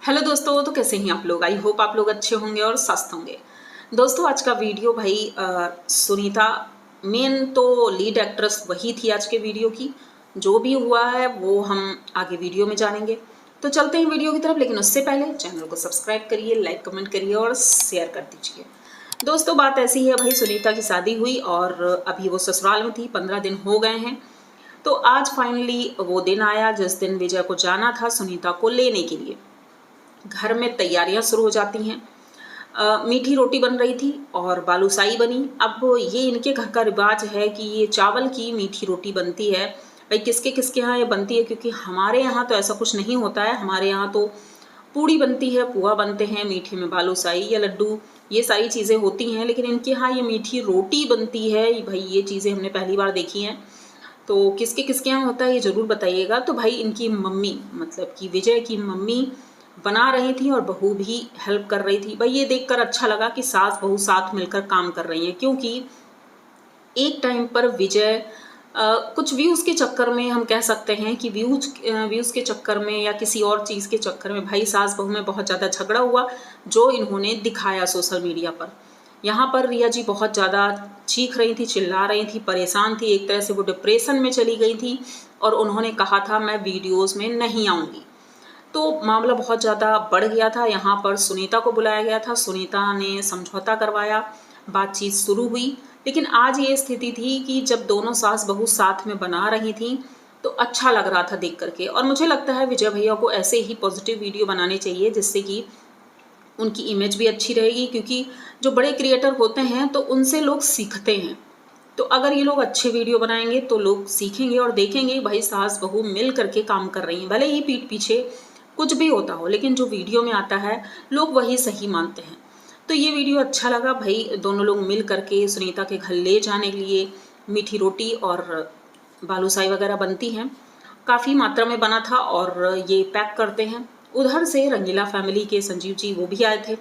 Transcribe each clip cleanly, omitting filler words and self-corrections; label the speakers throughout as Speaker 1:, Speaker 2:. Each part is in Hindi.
Speaker 1: हेलो दोस्तों, तो कैसे हैं आप लोग। आई होप आप लोग अच्छे होंगे और स्वस्थ होंगे। दोस्तों आज का वीडियो भाई सुनीता मेन तो लीड एक्ट्रेस वही थी आज के वीडियो की। जो भी हुआ है वो हम आगे वीडियो में जानेंगे। तो चलते हैं वीडियो की तरफ, लेकिन उससे पहले चैनल को सब्सक्राइब करिए, लाइक कमेंट करिए और शेयर कर दीजिए। दोस्तों बात ऐसी है भाई, सुनीता की शादी हुई और अभी वो ससुराल में थी, 15 दिन हो गए हैं। तो आज फाइनली वो दिन आया जिस दिन विजय को जाना था सुनीता को लेने के लिए। घर में तैयारियां शुरू हो जाती हैं। मीठी रोटी बन रही थी और बालूशाही बनी। अब ये इनके घर का रिवाज है कि ये चावल की मीठी रोटी बनती है। भाई किसके किसके यहाँ ये बनती है, क्योंकि हमारे यहाँ तो ऐसा कुछ नहीं होता है। हमारे यहाँ तो पूड़ी बनती है, पुआ बनते हैं, मीठे में बालूशाही या लड्डू, ये सारी चीज़ें होती हैं। लेकिन इनके यहाँ ये मीठी रोटी बनती है। भाई ये चीज़ें हमने पहली बार देखी हैं। तो किसके किसके यहाँ होता है ये ज़रूर बताइएगा। तो भाई इनकी मम्मी, मतलब कि विजय की मम्मी बना रही थी और बहू भी हेल्प कर रही थी। भाई ये देखकर अच्छा लगा कि सास बहू साथ मिलकर काम कर रही हैं, क्योंकि एक टाइम पर विजय कुछ व्यूज़ के चक्कर में, हम कह सकते हैं कि व्यूज़ के चक्कर में या किसी और चीज़ के चक्कर में भाई सास बहू में बहुत ज़्यादा झगड़ा हुआ, जो इन्होंने दिखाया सोशल मीडिया पर। यहाँ पर रिया जी बहुत ज़्यादा चीख रही थी, चिल्ला रही थी, परेशान थी, एक तरह से वो डिप्रेशन में चली गई थी और उन्होंने कहा था मैं वीडियोज़ में नहीं आऊँगी। तो मामला बहुत ज़्यादा बढ़ गया था। यहाँ पर सुनीता को बुलाया गया था, सुनीता ने समझौता करवाया, बातचीत शुरू हुई। लेकिन आज ये स्थिति थी कि जब दोनों सास बहू साथ में बना रही थी तो अच्छा लग रहा था देख करके। और मुझे लगता है विजय भैया को ऐसे ही पॉजिटिव वीडियो बनाने चाहिए, जिससे कि उनकी इमेज भी अच्छी रहेगी, क्योंकि जो बड़े क्रिएटर होते हैं तो उनसे लोग सीखते हैं। तो अगर ये लोग अच्छे वीडियो बनाएंगे तो लोग सीखेंगे और देखेंगे भाई सास बहू मिल करके काम कर रही हैं। भले ही पीठ पीछे कुछ भी होता हो, लेकिन जो वीडियो में आता है लोग वही सही मानते हैं। तो ये वीडियो अच्छा लगा भाई, दोनों लोग मिल करके सुनीता के घर ले जाने के लिए मीठी रोटी और बालूशाही वगैरह बनती हैं। काफ़ी मात्रा में बना था और ये पैक करते हैं। उधर से रंगीला फैमिली के संजीव जी वो भी आए थे।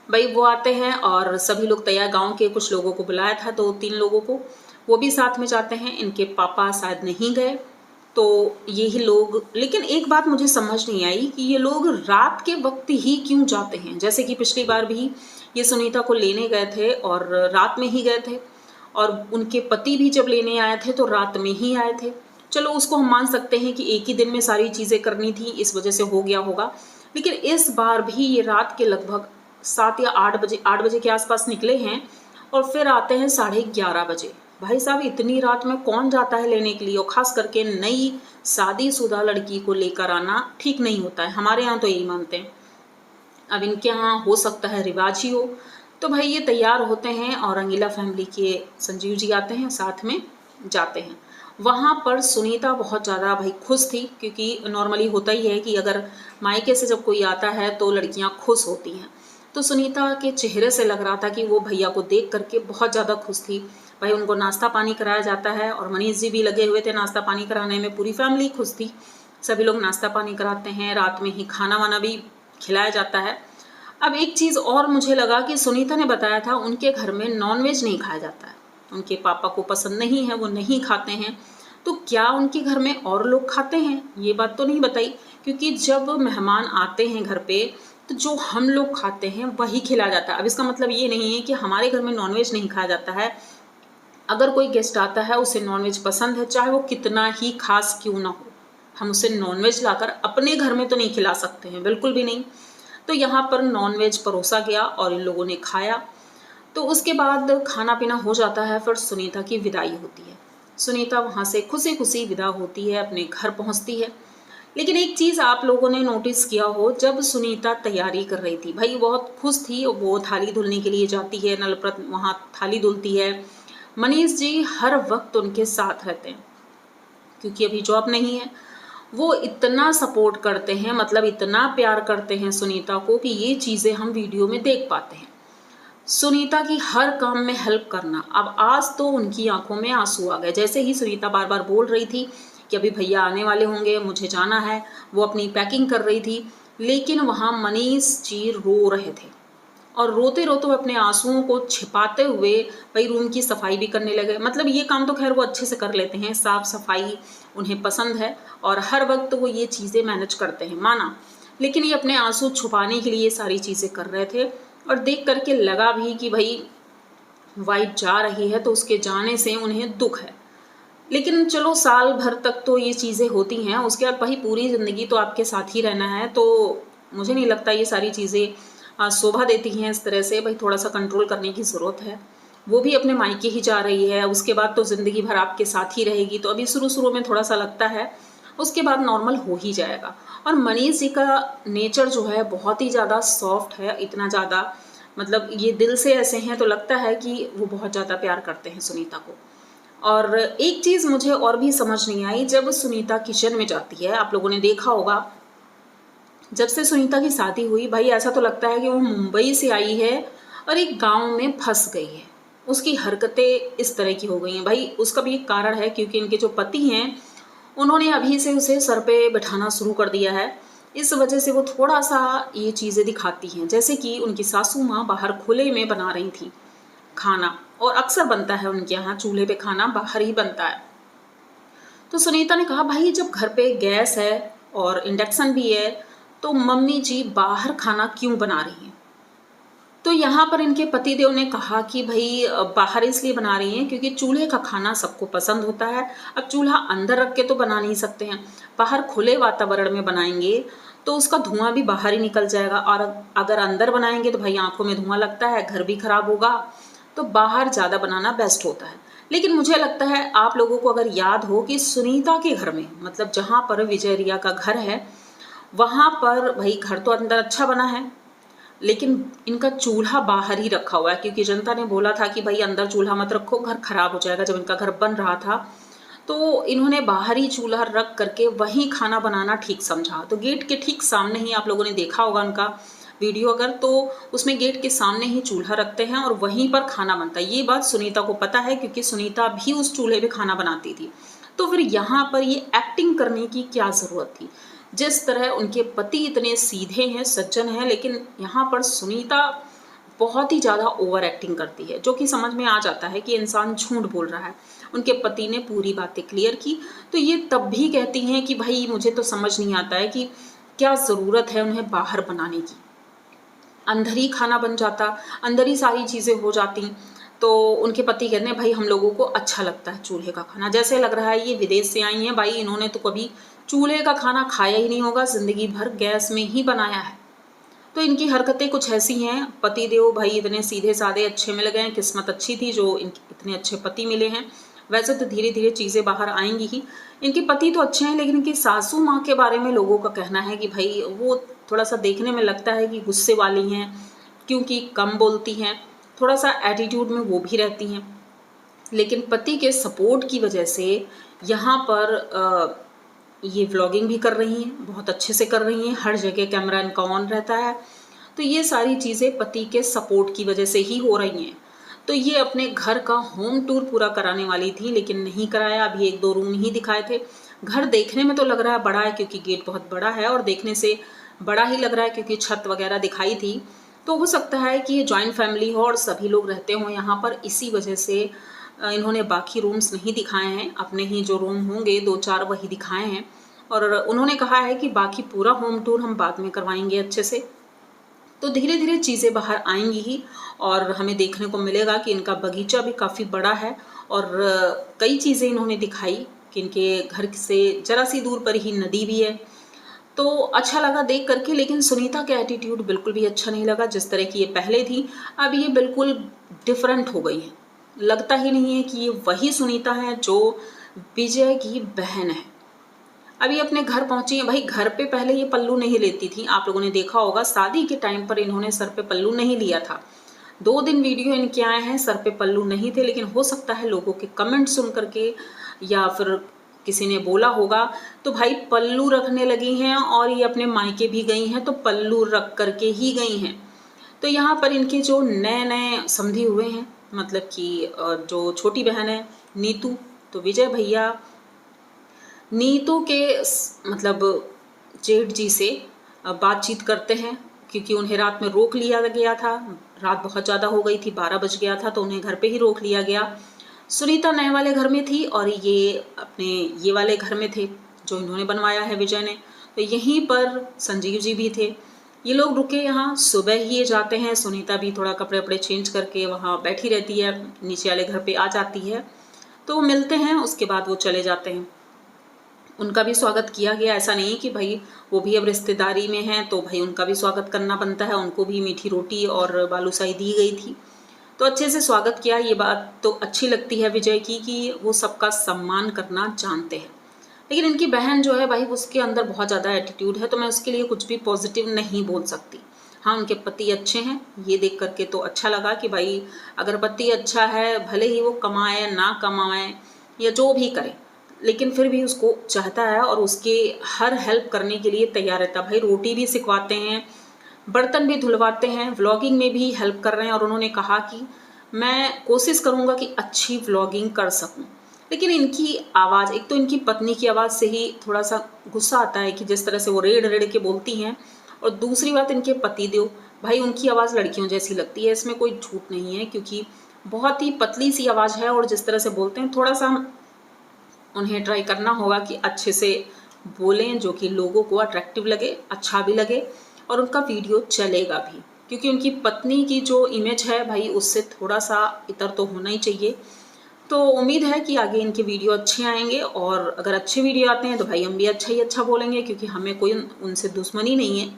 Speaker 1: भाई वो आते हैं और सभी लोग तैयार, गांव के कुछ लोगों को बुलाया था, 2-3 लोगों को, वो भी साथ में जाते हैं। इनके पापा शायद नहीं गए, तो यही लोग। लेकिन एक बात मुझे समझ नहीं आई कि ये लोग रात के वक्त ही क्यों जाते हैं। जैसे कि पिछली बार भी ये सुनीता को लेने गए थे और रात में ही गए थे, और उनके पति भी जब लेने आए थे तो रात में ही आए थे। चलो उसको हम मान सकते हैं कि एक ही दिन में सारी चीज़ें करनी थी, इस वजह से हो गया होगा। लेकिन इस बार भी ये रात के लगभग 7 या 8 बजे के आसपास निकले हैं और फिर आते हैं 11:30 बजे। भाई साहब इतनी रात में कौन जाता है लेने के लिए, और ख़ास करके नई शादीशुदा लड़की को लेकर आना ठीक नहीं होता है। हमारे यहाँ तो यही मानते हैं। अब इनके यहाँ हो सकता है रिवाज ही हो। तो भाई ये तैयार होते हैं और रंगीला फैमिली के संजीव जी आते हैं, साथ में जाते हैं। वहाँ पर सुनीता बहुत ज़्यादा भाई खुश थी, क्योंकि नॉर्मली होता ही है कि अगर मायके से जब कोई आता है तो लड़कियाँ खुश होती हैं। तो सुनीता के चेहरे से लग रहा था कि वो भैया को देख करके बहुत ज़्यादा खुश थी। भाई उनको नाश्ता पानी कराया जाता है और मनीष जी भी लगे हुए थे नाश्ता पानी कराने में, पूरी फैमिली खुश थी। सभी लोग नाश्ता पानी कराते हैं, रात में ही खाना वाना भी खिलाया जाता है। अब एक चीज़ और मुझे लगा कि सुनीता ने बताया था उनके घर में नॉनवेज नहीं खाया जाता है, उनके पापा को पसंद नहीं है, वो नहीं खाते हैं। तो क्या उनके घर में और लोग खाते हैं, ये बात तो नहीं बताई। क्योंकि जब मेहमान आते हैं घर पे तो जो हम लोग खाते हैं वही खिलाया जाता है। अब इसका मतलब ये नहीं है कि हमारे घर में नॉनवेज नहीं खाया जाता है। अगर कोई गेस्ट आता है, उसे नॉनवेज पसंद है, चाहे वो कितना ही खास क्यों ना हो, हम उसे नॉनवेज लाकर अपने घर में तो नहीं खिला सकते हैं, बिल्कुल भी नहीं। तो यहाँ पर नॉनवेज परोसा गया और इन लोगों ने खाया। तो उसके बाद खाना पीना हो जाता है, फिर सुनीता की विदाई होती है। सुनीता वहाँ से खुशी खुशी विदा होती है, अपने घर पहुँचती है। लेकिन एक चीज़ आप लोगों ने नोटिस किया हो, जब सुनीता तैयारी कर रही थी, भाई बहुत खुश थी, वो थाली धुलने के लिए जाती है, नलप्रत वहाँ थाली धुलती है। मनीष जी हर वक्त उनके साथ रहते हैं, क्योंकि अभी जॉब नहीं है। वो इतना सपोर्ट करते हैं, मतलब इतना प्यार करते हैं सुनीता को, कि ये चीज़ें हम वीडियो में देख पाते हैं। सुनीता की हर काम में हेल्प करना। अब आज तो उनकी आंखों में आंसू आ गए। जैसे ही सुनीता बार बार बोल रही थी कि अभी भैया आने वाले होंगे, मुझे जाना है, वो अपनी पैकिंग कर रही थी, लेकिन वहाँ मनीष जी रो रहे थे और रोते रोते अपने आंसुओं को छिपाते हुए भाई रूम की सफाई भी करने लगे। मतलब ये काम तो खैर वो अच्छे से कर लेते हैं, साफ सफाई उन्हें पसंद है और हर वक्त वो ये चीज़ें मैनेज करते हैं, माना। लेकिन ये अपने आंसू छुपाने के लिए ये सारी चीज़ें कर रहे थे। और देख करके लगा भी कि भाई वाइफ जा रही है तो उसके जाने से उन्हें दुख है। लेकिन चलो साल भर तक तो ये चीज़ें होती हैं, उसके बाद भाई पूरी ज़िंदगी तो आपके साथ ही रहना है, तो मुझे नहीं लगता ये सारी चीज़ें शोभा देती हैं इस तरह से। भाई थोड़ा-सा कंट्रोल करने की ज़रूरत है। वो भी अपने मायके ही जा रही है, उसके बाद तो ज़िंदगी भर आपके साथ ही रहेगी, तो अभी शुरू-शुरू में थोड़ा-सा लगता है, उसके बाद नॉर्मल हो ही जाएगा। और मनीष जी का नेचर जो है बहुत ही ज़्यादा सॉफ्ट है, इतना ज़्यादा मतलब ये दिल से ऐसे हैं, तो लगता है कि वो बहुत ज़्यादा प्यार करते हैं सुनीता को। और एक चीज़ मुझे और भी समझ नहीं आई, जब सुनीता किचन में जाती है, आप लोगों ने देखा होगा, जब से सुनीता की शादी हुई भाई ऐसा तो लगता है कि वो मुंबई से आई है और एक गांव में फंस गई है। उसकी हरकतें इस तरह की हो गई हैं। भाई उसका भी एक कारण है, क्योंकि इनके जो पति हैं उन्होंने अभी से उसे सर पे बिठाना शुरू कर दिया है। इस वजह से वो थोड़ा सा ये चीज़ें दिखाती हैं, जैसे कि उनकी सासू माँ बाहर खुले में बना रही थी खाना, और अक्सर बनता है उनके यहाँ चूल्हे पे खाना, बाहर ही बनता है। तो सुनीता ने कहा भाई जब घर पे गैस है और इंडक्शन भी है तो मम्मी जी बाहर खाना क्यों बना रही हैं। तो यहाँ पर इनके पतिदेव ने कहा कि भाई बाहर इसलिए बना रही हैं क्योंकि चूल्हे का खाना सबको पसंद होता है। अब चूल्हा अंदर रख के तो बना नहीं सकते हैं, बाहर खुले वातावरण में बनाएंगे तो उसका धुआं भी बाहर ही निकल जाएगा, और अगर अंदर बनाएंगे तो भाई आंखों में धुआं लगता है, घर भी खराब होगा, तो बाहर ज़्यादा बनाना बेस्ट होता है। लेकिन मुझे लगता है आप लोगों को अगर याद हो कि सुनीता के घर में, मतलब जहाँ पर विजय रिया का घर है, वहाँ पर भाई घर तो अंदर अच्छा बना है, लेकिन इनका चूल्हा बाहर ही रखा हुआ है, क्योंकि जनता ने बोला था कि भाई अंदर चूल्हा मत रखो, घर खराब हो जाएगा। जब इनका घर बन रहा था तो इन्होंने बाहर ही चूल्हा रख करके वहीं खाना बनाना ठीक समझा। तो गेट के ठीक सामने ही, आप लोगों ने देखा होगा उनका वीडियो अगर, तो उसमें गेट के सामने ही चूल्हा रखते हैं और वहीं पर खाना बनता है। ये बात सुनीता को पता है, क्योंकि सुनीता भी उस चूल्हे पे खाना बनाती थी। तो फिर यहाँ पर ये एक्टिंग करने की क्या ज़रूरत थी। जिस तरह उनके पति इतने सीधे हैं, सज्जन हैं, लेकिन यहाँ पर सुनीता बहुत ही ज़्यादा ओवर एक्टिंग करती है, जो कि समझ में आ जाता है कि इंसान झूठ बोल रहा है। उनके पति ने पूरी बातें क्लियर की, तो ये तब भी कहती हैं कि भाई मुझे तो समझ नहीं आता है कि क्या ज़रूरत है उन्हें बाहर बनाने की, अंदर ही खाना बन जाता, अंदर ही सारी चीज़ें हो जाती। तो उनके पति कहते हैं भाई हम लोगों को अच्छा लगता है चूल्हे का खाना। जैसे लग रहा है ये विदेश से आई हैं भाई, इन्होंने तो कभी चूल्हे का खाना खाया ही नहीं होगा, ज़िंदगी भर गैस में ही बनाया है। तो इनकी हरकतें कुछ ऐसी हैं। पतिदेव भाई इतने सीधे साधे अच्छे मिल गए हैं, किस्मत अच्छी थी जो इतने अच्छे पति मिले हैं। वैसे तो धीरे धीरे चीज़ें बाहर आएंगी ही। इनके पति तो अच्छे हैं, लेकिन इनकी सासू माँ के बारे में लोगों का कहना है कि भाई वो थोड़ा सा देखने में लगता है कि गुस्से वाली हैं, क्योंकि कम बोलती हैं, थोड़ा सा एटीट्यूड में वो भी रहती हैं। लेकिन पति के सपोर्ट की वजह से यहाँ पर ये व्लॉगिंग भी कर रही हैं, बहुत अच्छे से कर रही हैं, हर जगह कैमरा इनका ऑन रहता है। तो ये सारी चीज़ें पति के सपोर्ट की वजह से ही हो रही हैं। तो ये अपने घर का होम टूर पूरा कराने वाली थी, लेकिन नहीं कराया। अभी 1-2 रूम ही दिखाए थे। घर देखने में तो लग रहा है बड़ा है, क्योंकि गेट बहुत बड़ा है, और देखने से बड़ा ही लग रहा है क्योंकि छत वगैरह दिखाई थी। तो हो सकता है कि ये जॉइंट फैमिली हो और सभी लोग रहते हों यहाँ पर, इसी वजह से इन्होंने बाकी रूम्स नहीं दिखाए हैं। अपने ही जो रूम होंगे 2-4 वही दिखाए हैं, और उन्होंने कहा है कि बाकी पूरा होम टूर हम बाद में करवाएंगे अच्छे से। तो धीरे धीरे चीज़ें बाहर आएंगी ही, और हमें देखने को मिलेगा कि इनका बगीचा भी काफ़ी बड़ा है, और कई चीज़ें इन्होंने दिखाई कि इनके घर से ज़रा सी दूर पर ही नदी भी है। तो अच्छा लगा देख करके। लेकिन सुनीता का एटीट्यूड बिल्कुल भी अच्छा नहीं लगा। जिस तरह की ये पहले थी, अब ये बिल्कुल डिफरेंट हो गई है। लगता ही नहीं है कि ये वही सुनीता है जो विजय की बहन है। अभी अपने घर पहुंची है। भाई घर पे पहले ये पल्लू नहीं लेती थी, आप लोगों ने देखा होगा शादी के टाइम पर इन्होंने सर पे पल्लू नहीं लिया था। 2 दिन वीडियो इनके आए हैं, सर पे पल्लू नहीं थे, लेकिन हो सकता है लोगों के कमेंट सुन करके या फिर किसी ने बोला होगा, तो भाई पल्लू रखने लगी हैं, और ये अपने मायके भी गई हैं तो पल्लू रख करके ही गई हैं। तो यहाँ पर इनके जो नए नए समधी हुए हैं, मतलब कि जो छोटी बहन है नीतू, तो विजय भैया नीतू के मतलब जेठ जी से बातचीत करते हैं, क्योंकि उन्हें रात में रोक लिया गया था। रात बहुत ज़्यादा हो गई थी, 12 बज गया था, तो उन्हें घर पे ही रोक लिया गया। सुनीता नए वाले घर में थी और ये अपने ये वाले घर में थे जो इन्होंने बनवाया है विजय ने। तो यहीं पर संजीव जी भी थे। ये लोग रुके यहाँ, सुबह ही ये जाते हैं। सुनीता भी थोड़ा कपड़े वपड़े चेंज करके वहाँ बैठी रहती है, नीचे वाले घर पे आ जाती है। तो वो मिलते हैं, उसके बाद वो चले जाते हैं। उनका भी स्वागत किया गया, ऐसा नहीं कि भाई वो भी अब रिश्तेदारी में हैं तो भाई उनका भी स्वागत करना बनता है। उनको भी मीठी रोटी और बालूशाही दी गई थी, तो अच्छे से स्वागत किया। ये बात तो अच्छी लगती है विजय की कि वो सबका सम्मान करना जानते हैं। लेकिन इनकी बहन जो है भाई, उसके अंदर बहुत ज़्यादा एटीट्यूड है, तो मैं उसके लिए कुछ भी पॉजिटिव नहीं बोल सकती। हाँ, उनके पति अच्छे हैं, ये देख करके तो अच्छा लगा कि भाई अगर पति अच्छा है, भले ही वो कमाए ना कमाए या जो भी करे, लेकिन फिर भी उसको चाहता है और उसके हर हेल्प करने के लिए तैयार रहता है। भाई रोटी भी सिखवाते हैं, बर्तन भी धुलवाते हैं, व्लॉगिंग में भी हेल्प कर रहे हैं। और उन्होंने कहा कि मैं कोशिश करूँगा कि अच्छी व्लॉगिंग कर सकूँ। लेकिन इनकी आवाज़, एक तो इनकी पत्नी की आवाज़ से ही थोड़ा सा गुस्सा आता है कि जिस तरह से वो रेड़ रेड़ के बोलती हैं। और दूसरी बात, इनके पतिदेव, भाई उनकी आवाज़ लड़कियों जैसी लगती है, इसमें कोई झूठ नहीं है, क्योंकि बहुत ही पतली सी आवाज़ है। और जिस तरह से बोलते हैं, थोड़ा सा उन्हें ट्राई करना होगा कि अच्छे से बोलें, जो कि लोगों को अट्रैक्टिव लगे, अच्छा भी लगे और उनका वीडियो चलेगा भी। क्योंकि उनकी पत्नी की जो इमेज है भाई, उससे थोड़ा सा इतर तो होना ही चाहिए। तो उम्मीद है कि आगे इनके वीडियो अच्छे आएंगे, और अगर अच्छे वीडियो आते हैं तो भाई हम भी अच्छा ही अच्छा बोलेंगे, क्योंकि हमें कोई उनसे दुश्मनी नहीं है।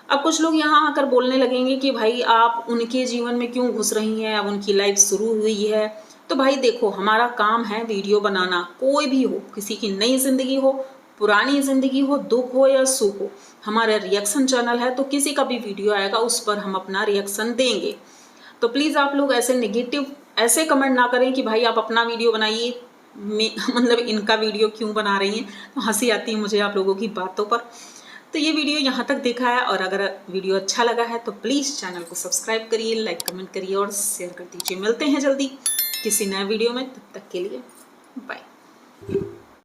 Speaker 1: अब कुछ लोग यहाँ आकर बोलने लगेंगे कि भाई आप उनके जीवन में क्यों घुस रही हैं, अब उनकी लाइफ शुरू हुई है। तो भाई देखो, हमारा काम है वीडियो बनाना, कोई भी हो, किसी की नई ज़िंदगी हो, पुरानी ज़िंदगी हो, दुख हो या सुख हो, हमारा रिएक्शन चैनल है, तो किसी का भी वीडियो आएगा उस पर हम अपना रिएक्शन देंगे। तो प्लीज़ आप लोग ऐसे नेगेटिव ऐसे कमेंट ना करें कि भाई आप अपना वीडियो बनाइए, मतलब इनका वीडियो क्यों बना रही हैं। तो हंसी आती है मुझे आप लोगों की बातों पर। तो ये वीडियो यहाँ तक देखा है, और अगर वीडियो अच्छा लगा है तो प्लीज़ चैनल को सब्सक्राइब करिए, लाइक कमेंट करिए और शेयर कर दीजिए। मिलते हैं जल्दी किसी नए वीडियो में, तब तक के लिए बाय।